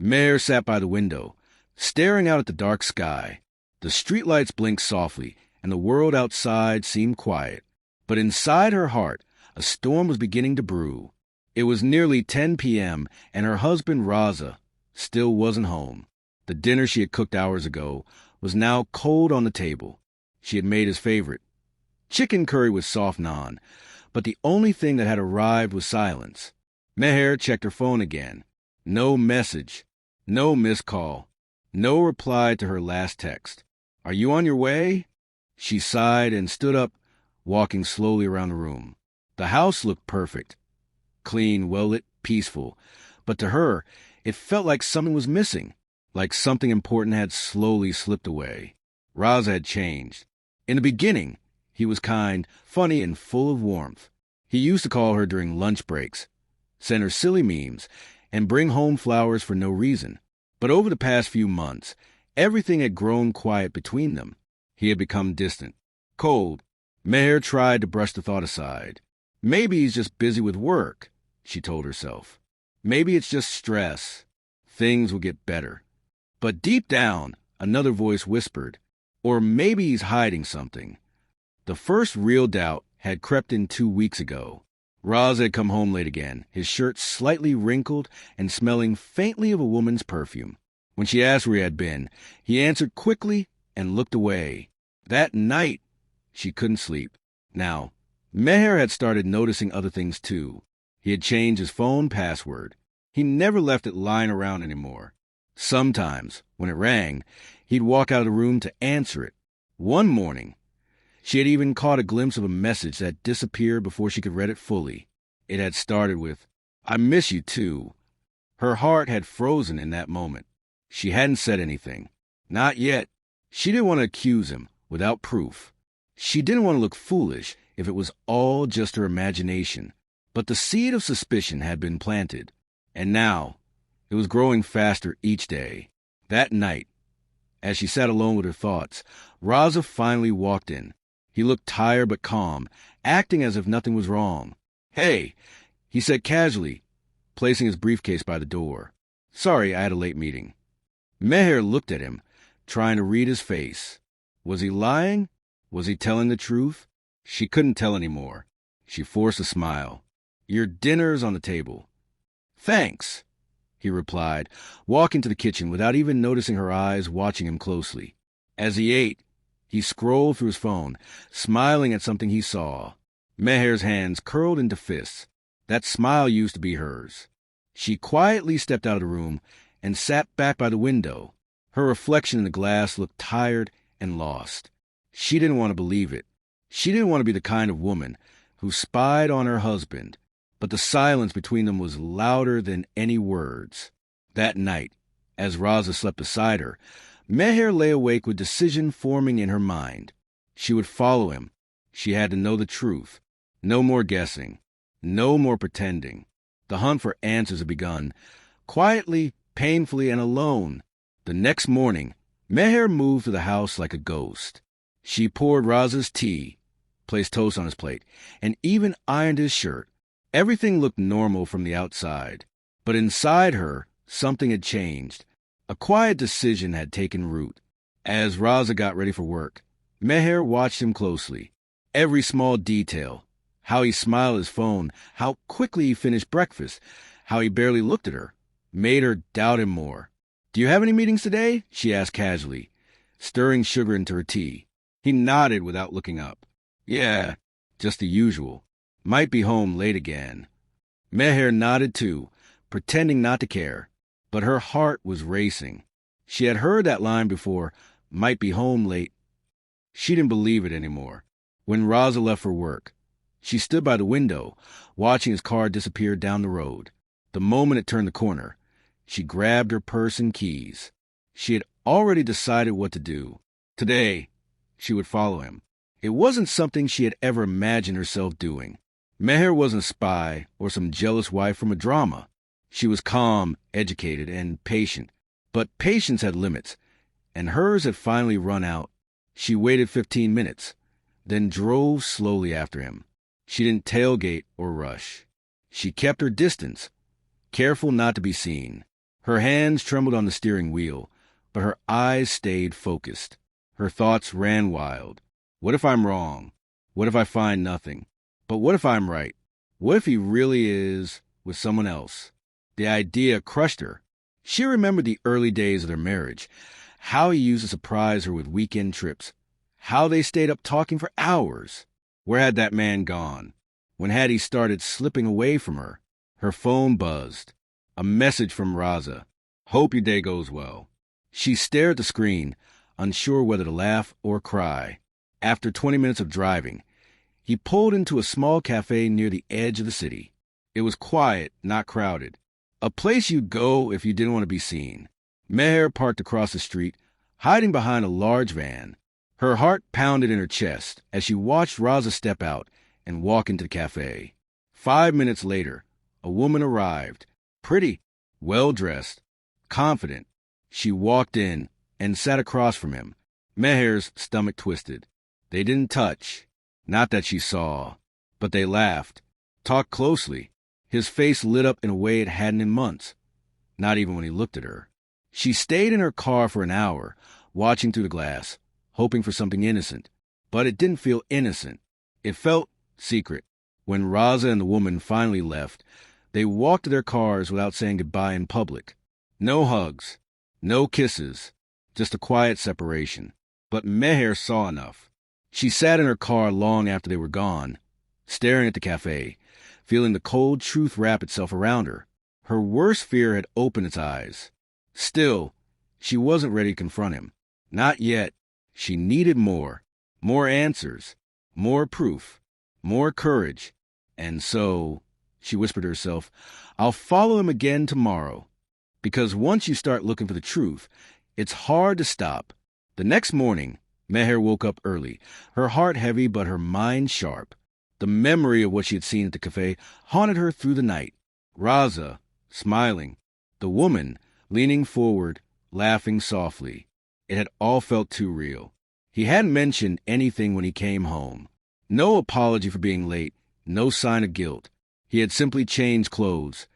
Meher sat by the window, staring out at the dark sky. The streetlights blinked softly, and the world outside seemed quiet. But inside her heart, a storm was beginning to brew. It was nearly 10 p.m., and her husband, Raza, still wasn't home. The dinner she had cooked hours ago was now cold on the table. She had made his favorite, chicken curry with soft naan, but the only thing that had arrived was silence. Meher checked her phone again. No message, no missed call, no reply to her last text. "Are you on your way?" She sighed and stood up, walking slowly around the room. The house looked perfect. Clean, well-lit, peaceful. But to her, it felt like something was missing, like something important had slowly slipped away. Raza had changed. In the beginning, he was kind, funny, and full of warmth. He used to call her during lunch breaks, send her silly memes, and bring home flowers for no reason. But over the past few months, everything had grown quiet between them. He had become distant, cold. Meher tried to brush the thought aside. Maybe he's just busy with work, she told herself. Maybe it's just stress. Things will get better. But deep down, another voice whispered, or maybe he's hiding something. The first real doubt had crept in 2 weeks ago. Raza had come home late again, his shirt slightly wrinkled and smelling faintly of a woman's perfume. When she asked where he had been, he answered quickly and looked away. That night, she couldn't sleep. Now, Meher had started noticing other things too. He had changed his phone password. He never left it lying around anymore. Sometimes, when it rang, he'd walk out of the room to answer it. One morning, she had even caught a glimpse of a message that disappeared before she could read it fully. It had started with, "I miss you too." Her heart had frozen in that moment. She hadn't said anything. Not yet. She didn't want to accuse him without proof. She didn't want to look foolish if it was all just her imagination. But the seed of suspicion had been planted. And now, it was growing faster each day. That night, as she sat alone with her thoughts, Raza finally walked in. He looked tired but calm, acting as if nothing was wrong. "Hey," he said casually, placing his briefcase by the door. "Sorry, I had a late meeting." Meher looked at him, trying to read his face. Was he lying? Was he telling the truth? She couldn't tell anymore. She forced a smile. "Your dinner's on the table." "Thanks," he replied, walking to the kitchen without even noticing her eyes watching him closely. As he ate, he scrolled through his phone, smiling at something he saw. Meher's hands curled into fists. That smile used to be hers. She quietly stepped out of the room and sat back by the window. Her reflection in the glass looked tired and lost. She didn't want to believe it. She didn't want to be the kind of woman who spied on her husband, but the silence between them was louder than any words. That night, as Raza slept beside her, Meher lay awake with decision forming in her mind. She would follow him. She had to know the truth. No more guessing. No more pretending. The hunt for answers had begun, quietly, painfully, and alone. The next morning, Meher moved to the house like a ghost. She poured Raza's tea, placed toast on his plate, and even ironed his shirt. Everything looked normal from the outside. But inside her, something had changed. A quiet decision had taken root. As Raza got ready for work, Meher watched him closely. Every small detail, how he smiled at his phone, how quickly he finished breakfast, how he barely looked at her, made her doubt him more. "Do you have any meetings today?" she asked casually, stirring sugar into her tea. He nodded without looking up. "Yeah, just the usual. Might be home late again." Meher nodded too, pretending not to care. But her heart was racing. She had heard that line before, "might be home late." She didn't believe it anymore. When Raza left for work, she stood by the window, watching his car disappear down the road. The moment it turned the corner, she grabbed her purse and keys. She had already decided what to do. Today, she would follow him. It wasn't something she had ever imagined herself doing. Meher wasn't a spy or some jealous wife from a drama. She was calm, educated, and patient. But patience had limits, and hers had finally run out. She waited 15 minutes, then drove slowly after him. She didn't tailgate or rush. She kept her distance, careful not to be seen. Her hands trembled on the steering wheel, but her eyes stayed focused. Her thoughts ran wild. What if I'm wrong? What if I find nothing? But what if I'm right? What if he really is with someone else? The idea crushed her. She remembered the early days of their marriage, how he used to surprise her with weekend trips, how they stayed up talking for hours. Where had that man gone? When had he started slipping away from her? Her phone buzzed. A message from Raza. Hope your day goes well. She stared at the screen, unsure whether to laugh or cry. After 20 minutes of driving, he pulled into a small cafe near the edge of the city. It was quiet, not crowded. A place you'd go if you didn't want to be seen. Meher parked across the street, hiding behind a large van. Her heart pounded in her chest as she watched Raza step out and walk into the cafe. 5 minutes later, a woman arrived, pretty, well-dressed, confident. She walked in and sat across from him. Meher's stomach twisted. They didn't touch. Not that she saw. But they laughed, talked closely. His face lit up in a way it hadn't in months. Not even when he looked at her. She stayed in her car for an hour, watching through the glass, hoping for something innocent. But it didn't feel innocent. It felt secret. When Raza and the woman finally left, they walked to their cars without saying goodbye in public. No hugs, no kisses, just a quiet separation. But Meher saw enough. She sat in her car long after they were gone, staring at the cafe, feeling the cold truth wrap itself around her. Her worst fear had opened its eyes. Still, she wasn't ready to confront him. Not yet. She needed more. More answers. More proof. More courage. And so, she whispered to herself, I'll follow him again tomorrow. Because once you start looking for the truth, it's hard to stop. The next morning, Meher woke up early, her heart heavy but her mind sharp. The memory of what she had seen at the cafe haunted her through the night. Raza, smiling. The woman, leaning forward, laughing softly. It had all felt too real. He hadn't mentioned anything when he came home. No apology for being late, no sign of guilt. He had simply changed clothes,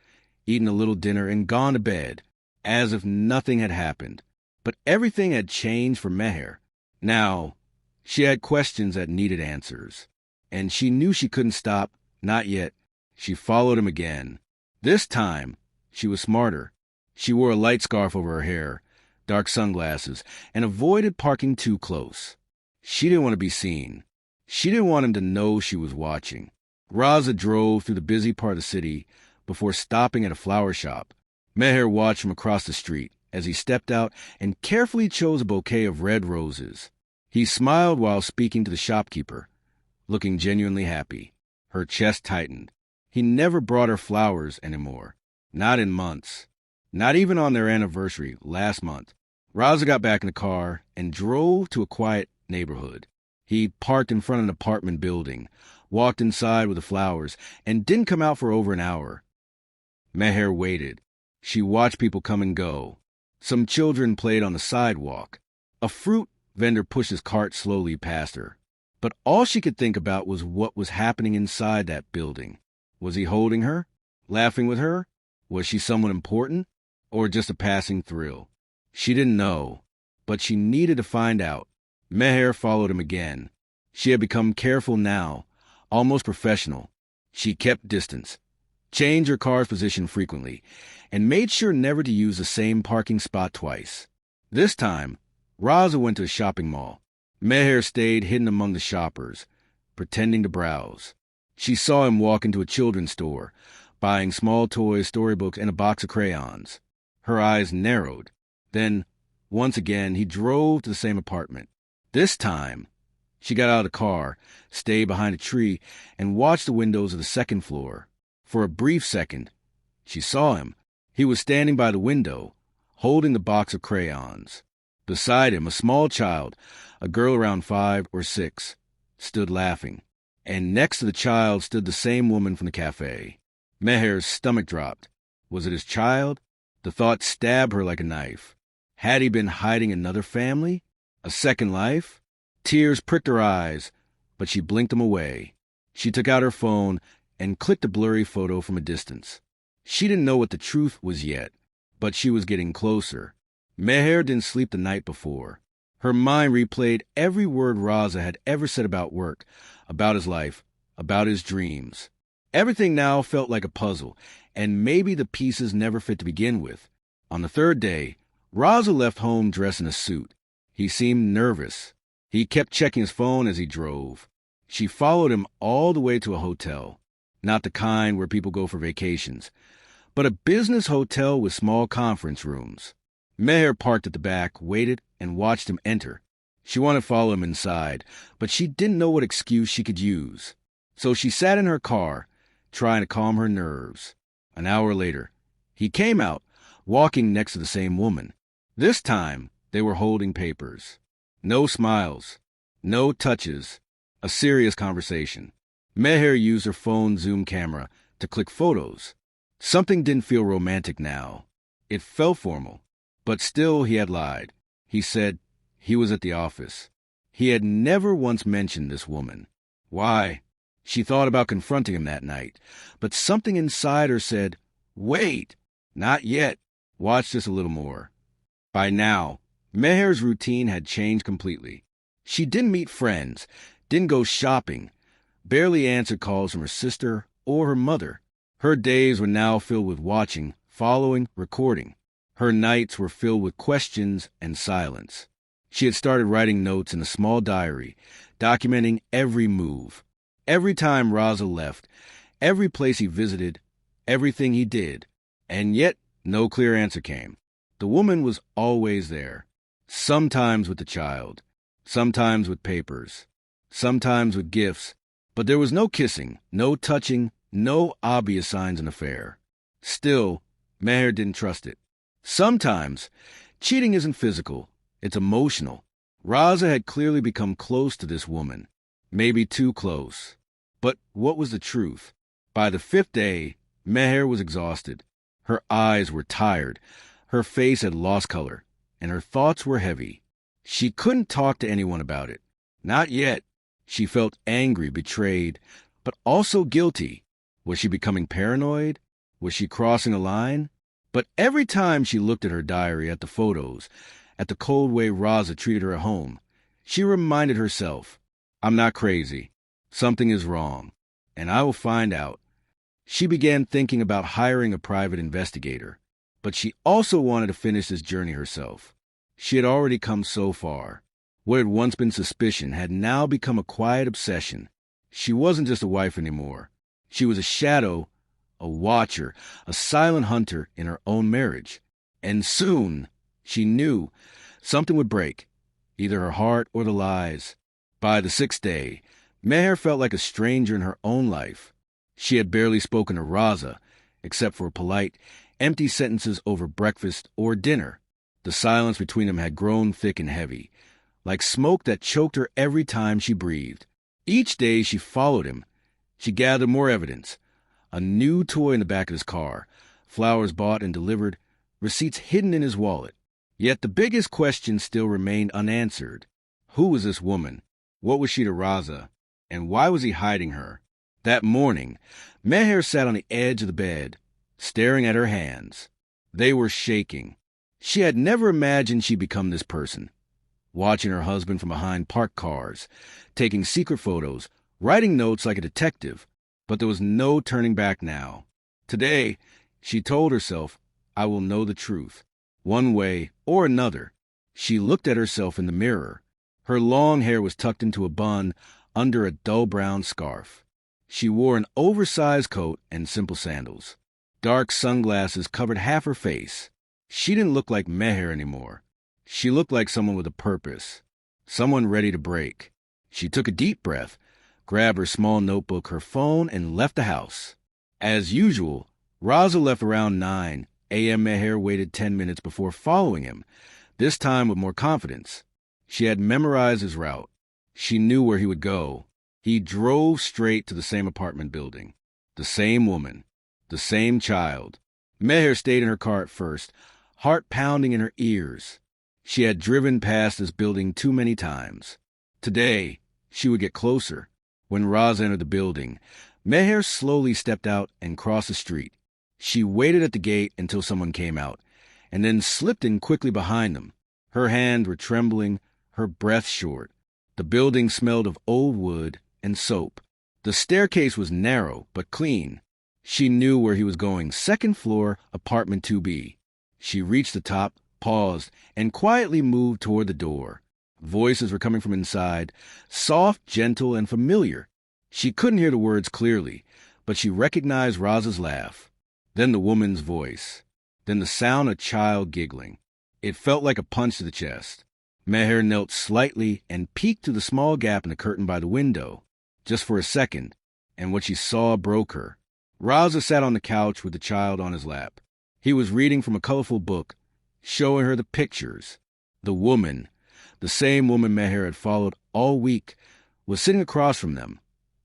eaten a little dinner, and gone to bed, as if nothing had happened. But everything had changed for Meher. Now, she had questions that needed answers. And she knew she couldn't stop, not yet. She followed him again. This time, she was smarter. She wore a light scarf over her hair, dark sunglasses, and avoided parking too close. She didn't want to be seen. She didn't want him to know she was watching. Raza drove through the busy part of the city before stopping at a flower shop. Meher watched from across the street as he stepped out and carefully chose a bouquet of red roses. He smiled while speaking to the shopkeeper, looking genuinely happy. Her chest tightened. He never brought her flowers anymore. Not in months. Not even on their anniversary last month. Raza got back in the car and drove to a quiet neighborhood. He parked in front of an apartment building, walked inside with the flowers, and didn't come out for over an hour. Meher waited. She watched people come and go. Some children played on the sidewalk. A fruit vendor pushed his cart slowly past her. But all she could think about was what was happening inside that building. Was he holding her? Laughing with her? Was she someone important? Or just a passing thrill? She didn't know, but she needed to find out. Meher followed him again. She had become careful now, almost professional. She kept distance, changed her car's position frequently, and made sure never to use the same parking spot twice. This time, Raza went to a shopping mall. Meher stayed hidden among the shoppers, pretending to browse. She saw him walk into a children's store, buying small toys, storybooks, and a box of crayons. Her eyes narrowed. Then, once again, he drove to the same apartment. This time, she got out of the car, stayed behind a tree, and watched the windows of the second floor. For a brief second, she saw him. He was standing by the window, holding the box of crayons. Beside him, a small child, a girl around 5 or 6, stood laughing. And next to the child stood the same woman from the cafe. Meher's stomach dropped. Was it his child? The thought stabbed her like a knife. Had he been hiding another family? A second life? Tears pricked her eyes, but she blinked them away. She took out her phone and clicked a blurry photo from a distance. She didn't know what the truth was yet, but she was getting closer. Meher didn't sleep the night before. Her mind replayed every word Raza had ever said about work, about his life, about his dreams. Everything now felt like a puzzle, and maybe the pieces never fit to begin with. On the third day, Raza left home dressed in a suit. He seemed nervous. He kept checking his phone as he drove. She followed him all the way to a hotel. Not the kind where people go for vacations, but a business hotel with small conference rooms. Meher parked at the back, waited, and watched him enter. She wanted to follow him inside, but she didn't know what excuse she could use. So she sat in her car, trying to calm her nerves. An hour later, he came out, walking next to the same woman. This time, they were holding papers. No smiles, no touches, a serious conversation. Meher used her phone's zoom camera to click photos. Something didn't feel romantic now. It felt formal, but still he had lied. He said he was at the office. He had never once mentioned this woman. Why? She thought about confronting him that night, but something inside her said, "Wait, not yet. Watch this a little more." By now, Meher's routine had changed completely. She didn't meet friends, didn't go shopping, barely answered calls from her sister or her mother. Her days were now filled with watching, following, recording. Her nights were filled with questions and silence. She had started writing notes in a small diary, documenting every move, every time Raza left, every place he visited, everything he did. And yet, no clear answer came. The woman was always there, sometimes with the child, sometimes with papers, sometimes with gifts, but there was no kissing, no touching, no obvious signs of an affair. Still, Meher didn't trust it. Sometimes, cheating isn't physical, it's emotional. Raza had clearly become close to this woman, maybe too close. But what was the truth? By the fifth day, Meher was exhausted. Her eyes were tired, her face had lost color, and her thoughts were heavy. She couldn't talk to anyone about it. Not yet. She felt angry, betrayed, but also guilty. Was she becoming paranoid? Was she crossing a line? But every time she looked at her diary, at the photos, at the cold way Raza treated her at home, she reminded herself, "I'm not crazy. Something is wrong, and I will find out." She began thinking about hiring a private investigator, but she also wanted to finish this journey herself. She had already come so far. What had once been suspicion had now become a quiet obsession. She wasn't just a wife anymore. She was a shadow, a watcher, a silent hunter in her own marriage. And soon, she knew, something would break, either her heart or the lies. By the sixth day, Meher felt like a stranger in her own life. She had barely spoken to Raza, except for polite, empty sentences over breakfast or dinner. The silence between them had grown thick and heavy, like smoke that choked her every time she breathed. Each day she followed him. She gathered more evidence. A new toy in the back of his car, flowers bought and delivered, receipts hidden in his wallet. Yet the biggest question still remained unanswered. Who was this woman? What was she to Raza? And why was he hiding her? That morning, Meher sat on the edge of the bed, staring at her hands. They were shaking. She had never imagined she'd become this person. Watching her husband from behind parked cars, taking secret photos, writing notes like a detective. But there was no turning back now. Today, she told herself, "I will know the truth, one way or another." She looked at herself in the mirror. Her long hair was tucked into a bun under a dull brown scarf. She wore an oversized coat and simple sandals. Dark sunglasses covered half her face. She didn't look like Meher anymore. She looked like someone with a purpose, someone ready to break. She took a deep breath, grabbed her small notebook, her phone, and left the house. As usual, Raza left around 9 a.m. Meher waited 10 minutes before following him, this time with more confidence. She had memorized his route. She knew where he would go. He drove straight to the same apartment building. The same woman. The same child. Meher stayed in her car at first, heart pounding in her ears. She had driven past this building too many times. Today, she would get closer. When Raza entered the building, Meher slowly stepped out and crossed the street. She waited at the gate until someone came out, and then slipped in quickly behind them. Her hands were trembling, her breath short. The building smelled of old wood and soap. The staircase was narrow but clean. She knew where he was going, second floor, apartment 2B. She reached the top, paused, and quietly moved toward the door. Voices were coming from inside, soft, gentle, and familiar. She couldn't hear the words clearly, but she recognized Raza's laugh. Then the woman's voice. Then the sound of a child giggling. It felt like a punch to the chest. Meher knelt slightly and peeked through the small gap in the curtain by the window. Just for a second, and what she saw broke her. Raza sat on the couch with the child on his lap. He was reading from a colorful book, showing her the pictures. The woman, the same woman Meher had followed all week, was sitting across from them,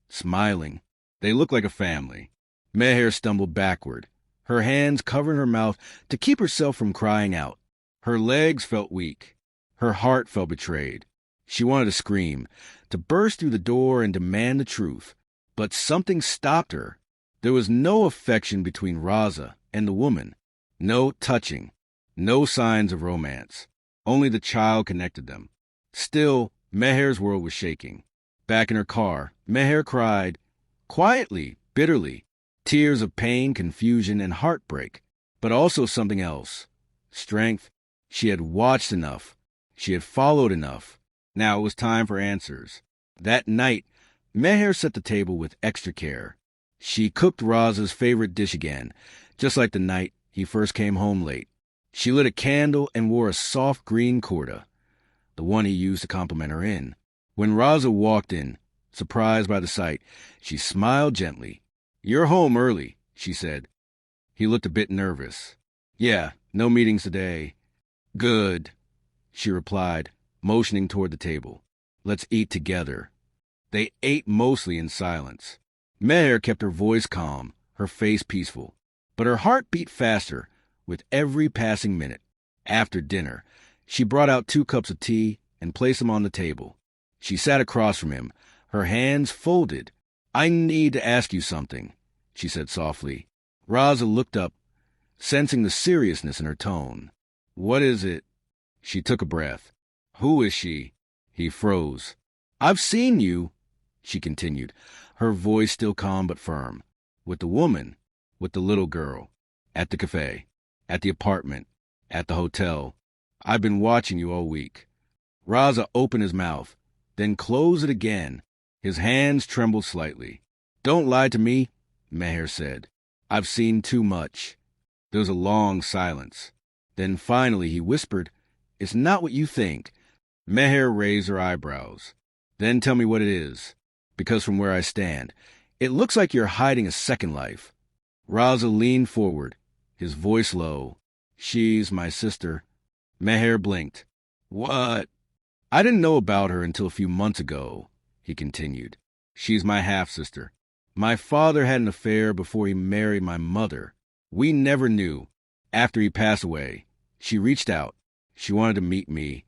smiling. They looked like a family. Meher stumbled backward, her hands covering her mouth to keep herself from crying out. Her legs felt weak. Her heart felt betrayed. She wanted to scream, to burst through the door and demand the truth. But something stopped her. There was no affection between Raza and the woman. No touching. No signs of romance. Only the child connected them. Still, Meher's world was shaking. Back in her car, Meher cried, quietly, bitterly, tears of pain, confusion, and heartbreak, but also something else. Strength. She had watched enough. She had followed enough. Now it was time for answers. That night, Meher set the table with extra care. She cooked Raza's favorite dish again, just like the night he first came home late. She lit a candle and wore a soft green kurta, the one he used to compliment her in. When Raza walked in, surprised by the sight, she smiled gently. "You're home early," she said. He looked a bit nervous. "Yeah, no meetings today." "Good," she replied, motioning toward the table. "Let's eat together." They ate mostly in silence. Meher kept her voice calm, her face peaceful, but her heart beat faster with every passing minute. After dinner, she brought out 2 cups of tea and placed them on the table. She sat across from him, her hands folded. "I need to ask you something," she said softly. Raza looked up, sensing the seriousness in her tone. "What is it?" She took a breath. "Who is she?" He froze. "I've seen you," she continued, her voice still calm but firm. "With the woman, with the little girl, at the cafe, at the apartment, at the hotel. I've been watching you all week." Raza opened his mouth, then closed it again. His hands trembled slightly. "Don't lie to me," Meher said. "I've seen too much." There was a long silence. Then finally he whispered, "It's not what you think." Meher raised her eyebrows. "Then tell me what it is. Because from where I stand, it looks like you're hiding a second life." Raza leaned forward, his voice low. "She's my sister." Meher blinked. "What?" "I didn't know about her until a few months ago," he continued. "She's my half-sister. My father had an affair before he married my mother. We never knew. After he passed away, she reached out. She wanted to meet me."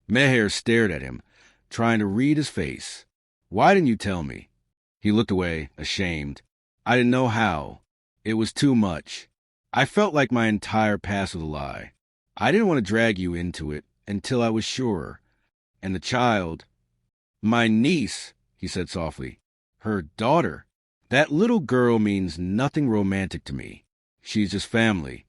Meher stared at him, trying to read his face. "Why didn't you tell me?" He looked away, ashamed. "I didn't know how. It was too much. I felt like my entire past was a lie. I didn't want to drag you into it until I was sure. And the child—" "My niece," he said softly. "Her daughter. That little girl means nothing romantic to me. She's just family."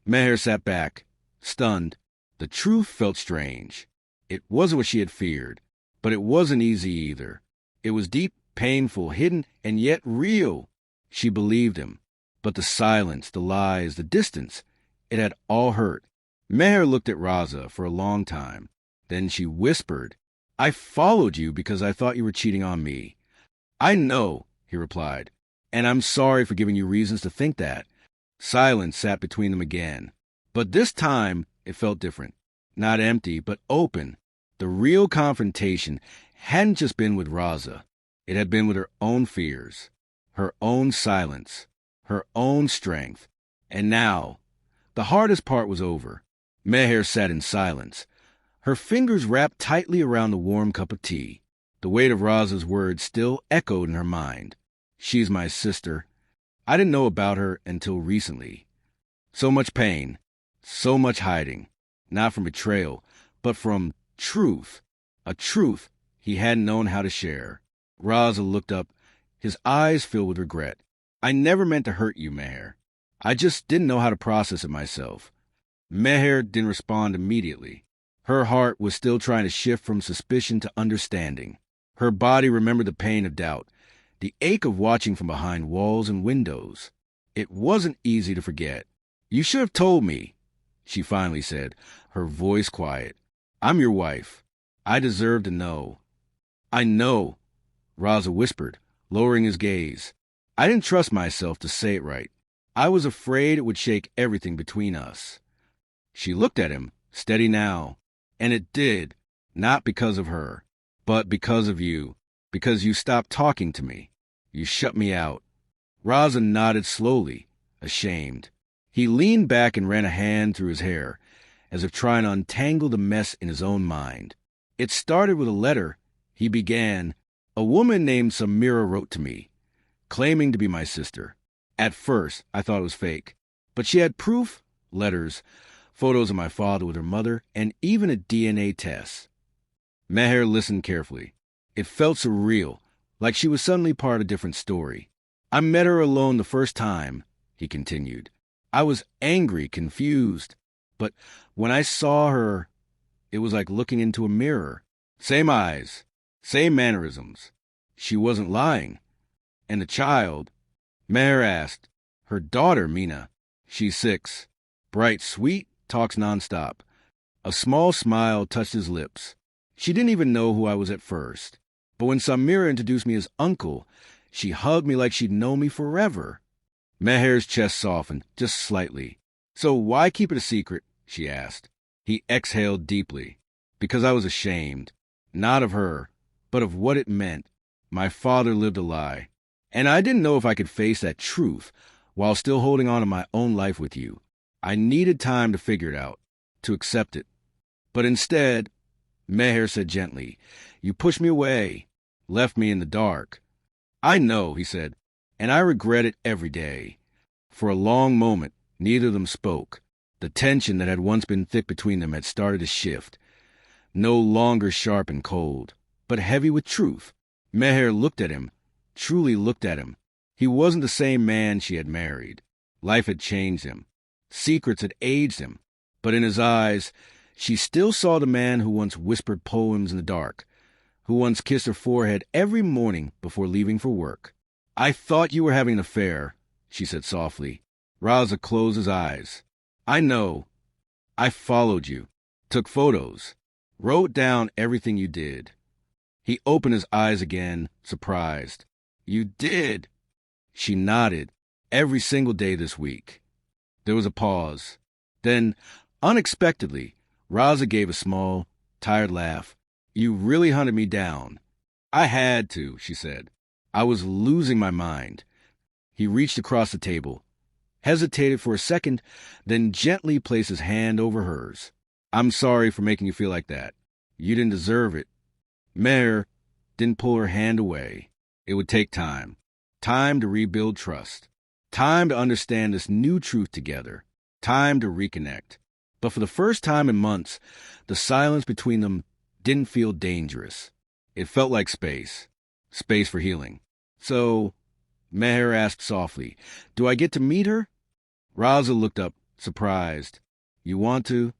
Meher sat back, stunned. The truth felt strange. It wasn't what she had feared, but it wasn't easy either. It was deep, painful, hidden, and yet real. She believed him. But the silence, the lies, the distance, it had all hurt. Meher looked at Raza for a long time. Then she whispered, "I followed you because I thought you were cheating on me." "I know," he replied, "and I'm sorry for giving you reasons to think that." Silence sat between them again. But this time, it felt different. Not empty, but open. The real confrontation hadn't just been with Raza. It had been with her own fears, her own silence, her own strength. And now, the hardest part was over. Meher sat in silence, her fingers wrapped tightly around the warm cup of tea. The weight of Raza's words still echoed in her mind. "She's my sister. I didn't know about her until recently." So much pain, So much hiding, not from betrayal, but from truth, a truth he hadn't known how to share. Raza looked up, his eyes filled with regret. I never meant to hurt you, Meher. I just didn't know how to process it myself. Meher didn't respond immediately. Her heart was still trying to shift from suspicion to understanding. Her body remembered the pain of doubt, the ache of watching from behind walls and windows. It wasn't easy to forget. You should have told me, she finally said, her voice quiet. I'm your wife. I deserve to know. I know, Raza whispered, lowering his gaze. I didn't trust myself to say it right. I was afraid it would shake everything between us. She looked at him, steady now, and it did, not because of her, but because of you, because you stopped talking to me. You shut me out. Raza nodded slowly, ashamed. He leaned back and ran a hand through his hair, as if trying to untangle the mess in his own mind. It started with a letter. He began, a woman named Samira wrote to me, claiming to be my sister. At first, I thought it was fake, but she had proof, letters, photos of my father with her mother, and even a DNA test. Meher listened carefully. It felt surreal, like she was suddenly part of a different story. I met her alone the first time, he continued. I was angry, confused, but when I saw her, it was like looking into a mirror. Same eyes, same mannerisms. She wasn't lying. And the child, Meher asked, her daughter, Mina. She's 6. Bright, sweet, talks nonstop. A small smile touched his lips. She didn't even know who I was at first. But when Samira introduced me as uncle, she hugged me like she'd known me forever. Meher's chest softened, just slightly. So why keep it a secret? She asked. He exhaled deeply. Because I was ashamed. Not of her, but of what it meant. My father lived a lie. And I didn't know if I could face that truth while still holding on to my own life with you. I needed time to figure it out, to accept it. But instead, Meher said gently, you pushed me away, left me in the dark. I know, he said, and I regret it every day. For a long moment, neither of them spoke. The tension that had once been thick between them had started to shift. No longer sharp and cold, but heavy with truth. Meher looked at him, truly looked at him. He wasn't the same man she had married. Life had changed him. Secrets had aged him. But in his eyes, she still saw the man who once whispered poems in the dark, who once kissed her forehead every morning before leaving for work. I thought you were having an affair, she said softly. Raza closed his eyes. I know. I followed you, took photos, wrote down everything you did. He opened his eyes again, surprised. You did? She nodded. Every single day this week. There was a pause. Then, unexpectedly, Raza gave a small, tired laugh. You really hunted me down. I had to, she said. I was losing my mind. He reached across the table, hesitated for a second, then gently placed his hand over hers. I'm sorry for making you feel like that. You didn't deserve it. Meher didn't pull her hand away. It would take time. Time to rebuild trust. Time to understand this new truth together. Time to reconnect. But for the first time in months, the silence between them didn't feel dangerous. It felt like space. Space for healing. So, Meher asked softly, do I get to meet her? Raza looked up, surprised. You want to?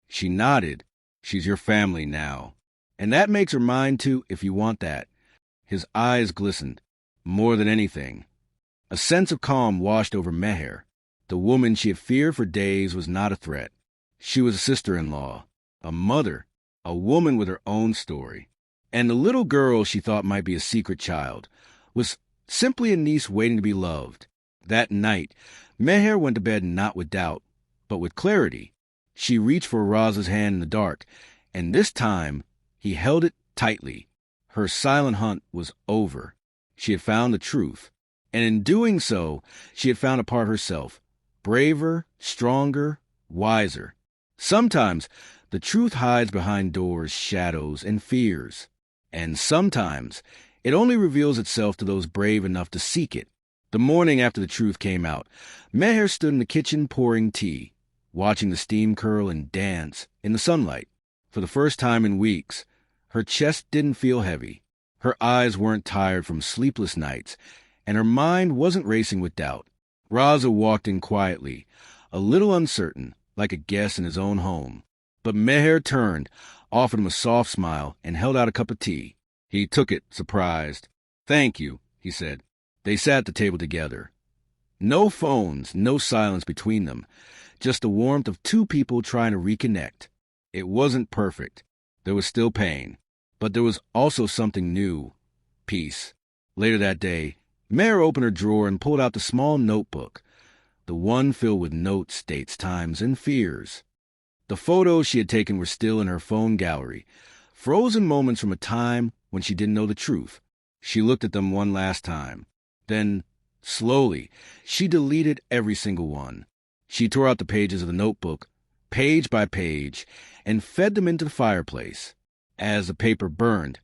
She nodded. She's your family now. And that makes her mine too, if you want that. His eyes glistened. More than anything. A sense of calm washed over Meher. The woman she had feared for days was not a threat. She was a sister-in-law, a mother, a woman with her own story. And the little girl she thought might be a secret child was simply a niece waiting to be loved. That night, Meher went to bed not with doubt, but with clarity. She reached for Raza's hand in the dark, and this time he held it tightly. Her silent hunt was over. She had found the truth, and in doing so, she had found a part herself, braver, stronger, wiser. Sometimes the truth hides behind doors, shadows, and fears, and sometimes it only reveals itself to those brave enough to seek it. The morning after the truth came out, Meher stood in the kitchen pouring tea. watching the steam curl and dance in the sunlight. For the first time in weeks, her chest didn't feel heavy. Her eyes weren't tired from sleepless nights, and her mind wasn't racing with doubt. Raza walked in quietly, a little uncertain, like a guest in his own home. But Meher turned, offered him a soft smile, and held out a cup of tea. He took it, surprised. "Thank you," he said. They sat at the table together. No phones, no silence between them, just the warmth of two people trying to reconnect. It wasn't perfect. There was still pain. But there was also something new. Peace. Later that day, Meher opened her drawer and pulled out the small notebook, the one filled with notes, dates, times, and fears. The photos she had taken were still in her phone gallery, frozen moments from a time when she didn't know the truth. She looked at them one last time. Then, slowly, she deleted every single one. She tore out the pages of the notebook, page by page, and fed them into the fireplace. As the paper burned,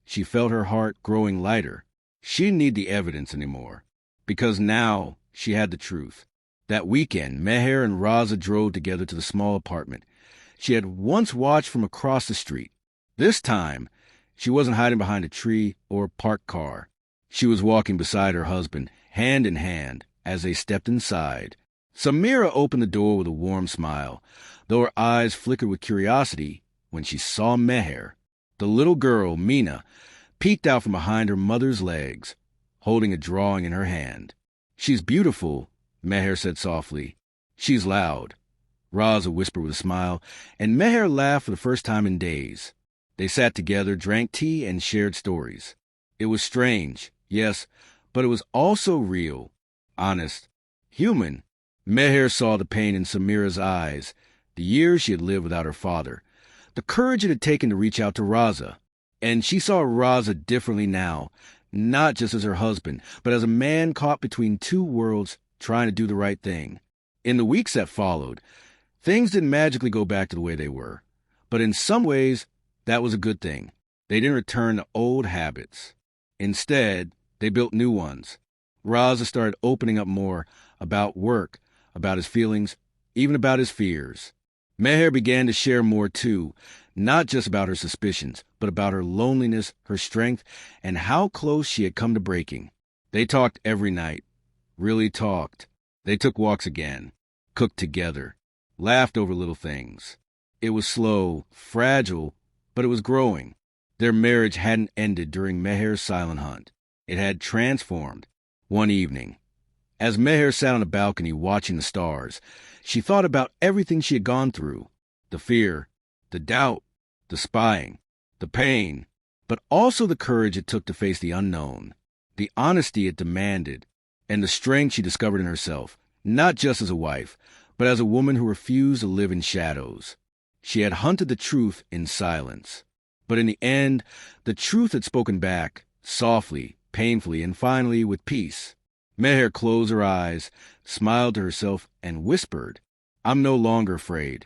she felt her heart growing lighter. She didn't need the evidence anymore, because now she had the truth. That weekend, Meher and Raza drove together to the small apartment she had once watched from across the street. This time, she wasn't hiding behind a tree or parked car. She was walking beside her husband, hand in hand, as they stepped inside. Samira opened the door with a warm smile, though her eyes flickered with curiosity when she saw Meher. The little girl, Mina, peeked out from behind her mother's legs, holding a drawing in her hand. "She's beautiful," Meher said softly. "She's loud," Raza whispered with a smile, and Meher laughed for the first time in days. They sat together, drank tea, and shared stories. It was strange, yes, but it was also real, honest, human. Meher saw the pain in Samira's eyes, the years she had lived without her father, the courage it had taken to reach out to Raza. And she saw Raza differently now, not just as her husband, but as a man caught between two worlds trying to do the right thing. In the weeks that followed, things didn't magically go back to the way they were. But in some ways, that was a good thing. They didn't return to old habits. Instead, they built new ones. Raza started opening up more about work, about his feelings, even about his fears. Meher began to share more too, not just about her suspicions, but about her loneliness, her strength, and how close she had come to breaking. They talked every night, really talked. They took walks again, cooked together, laughed over little things. It was slow, fragile, but it was growing. Their marriage hadn't ended during Meher's silent hunt. It had transformed. One evening, as Meher sat on a balcony watching the stars, she thought about everything she had gone through. The fear, the doubt, the spying, the pain, but also the courage it took to face the unknown, the honesty it demanded, and the strength she discovered in herself, not just as a wife, but as a woman who refused to live in shadows. She had hunted the truth in silence. But in the end, the truth had spoken back, softly, painfully, and finally with peace. Meher closed her eyes, smiled to herself, and whispered, "I'm no longer afraid.